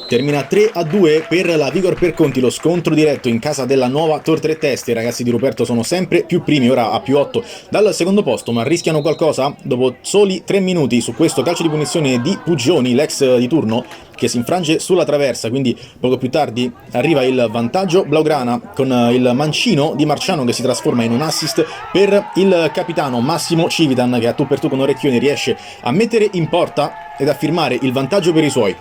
Termina 3-2 per la Vigor Perconti, lo scontro diretto in casa della nuova Tor Tre Teste. I ragazzi di Ruperto sono sempre più primi, ora a più 8 dal secondo posto, ma rischiano qualcosa? Dopo soli 3 minuti su questo calcio di punizione di Pugioni, l'ex di turno, che si infrange sulla traversa, quindi poco più tardi arriva il vantaggio blaugrana con il mancino di Marciano che si trasforma in un assist per il capitano Massimo Civitan, che a tu per tu con Orecchioni riesce a mettere in porta ed a firmare il vantaggio per i suoi.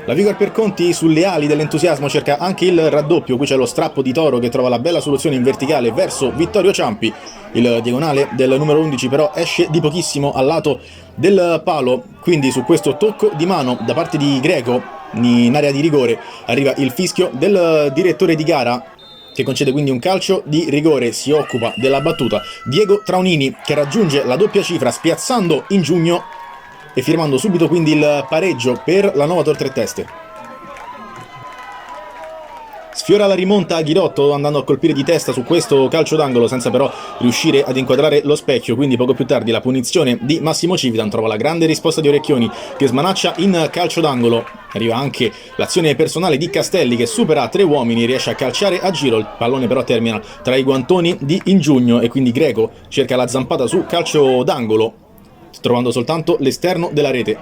La Vigor Perconti sulle ali dell'entusiasmo cerca anche il raddoppio. Qui c'è lo strappo di Toro che trova la bella soluzione in verticale verso Vittorio Ciampi. Il diagonale del numero 11 però esce di pochissimo al lato del palo, quindi su questo tocco di mano da parte di Greco in area di rigore arriva il fischio del direttore di gara, che concede quindi un calcio di rigore. Si occupa della battuta Diego Traunini, che raggiunge la doppia cifra spiazzando in giugno e firmando subito quindi il pareggio per la nuova Tor Tre Teste. Sfiora la rimonta a Ghirotto andando a colpire di testa su questo calcio d'angolo senza però riuscire ad inquadrare lo specchio, quindi poco più tardi la punizione di Massimo Civitan trova la grande risposta di Orecchioni che smanaccia in calcio d'angolo. Arriva anche l'azione personale di Castelli che supera 3 uomini, riesce a calciare a giro, il pallone però termina tra i guantoni di Ingiugno e quindi Greco cerca la zampata su calcio d'angolo trovando soltanto l'esterno della rete.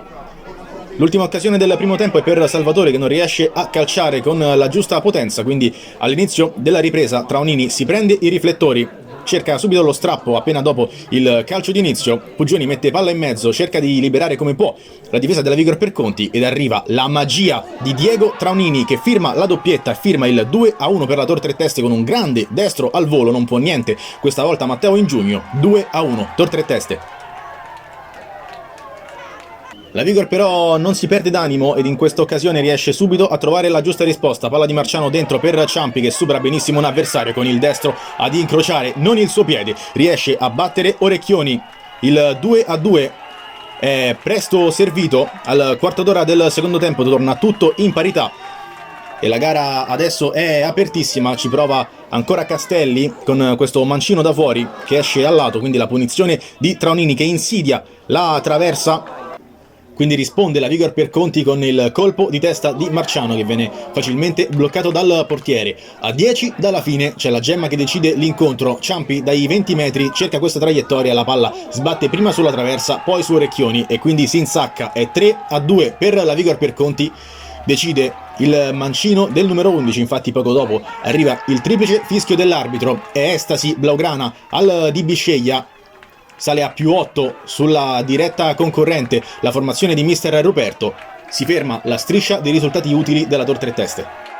L'ultima occasione del primo tempo è per Salvatore che non riesce a calciare con la giusta potenza, quindi all'inizio della ripresa Traunini si prende i riflettori, cerca subito lo strappo appena dopo il calcio d'inizio, Pugioni mette palla in mezzo, cerca di liberare come può la difesa della Vigor Perconti ed arriva la magia di Diego Traunini che firma la doppietta e firma il 2-1 per la Tor Tre Teste con un grande destro al volo, non può niente questa volta Matteo Ingiugno. 2-1 Tor Tre Teste. La Vigor però non si perde d'animo ed in questa occasione riesce subito a trovare la giusta risposta. Palla di Marciano dentro per Ciampi che supera benissimo un avversario con il destro ad incrociare non il suo piede. Riesce a battere Orecchioni. Il 2-2 è presto servito. Al quarto d'ora del secondo tempo torna tutto in parità. E la gara adesso è apertissima, ci prova ancora Castelli con questo mancino da fuori che esce al lato, quindi la punizione di Traunini che insidia la traversa. Quindi risponde la Vigor Perconti con il colpo di testa di Marciano che viene facilmente bloccato dal portiere. A 10 dalla fine c'è la gemma che decide l'incontro. Ciampi dai 20 metri cerca questa traiettoria, la palla sbatte prima sulla traversa, poi su Orecchioni e quindi si insacca. È 3-2 per la Vigor Perconti. Decide il mancino del numero 11, infatti poco dopo arriva il triplice fischio dell'arbitro. È estasi blaugrana al Di Bisceglia. Sale a più 8 sulla diretta concorrente la formazione di mister Ruperto. Si ferma la striscia dei risultati utili della Tor Tre Teste.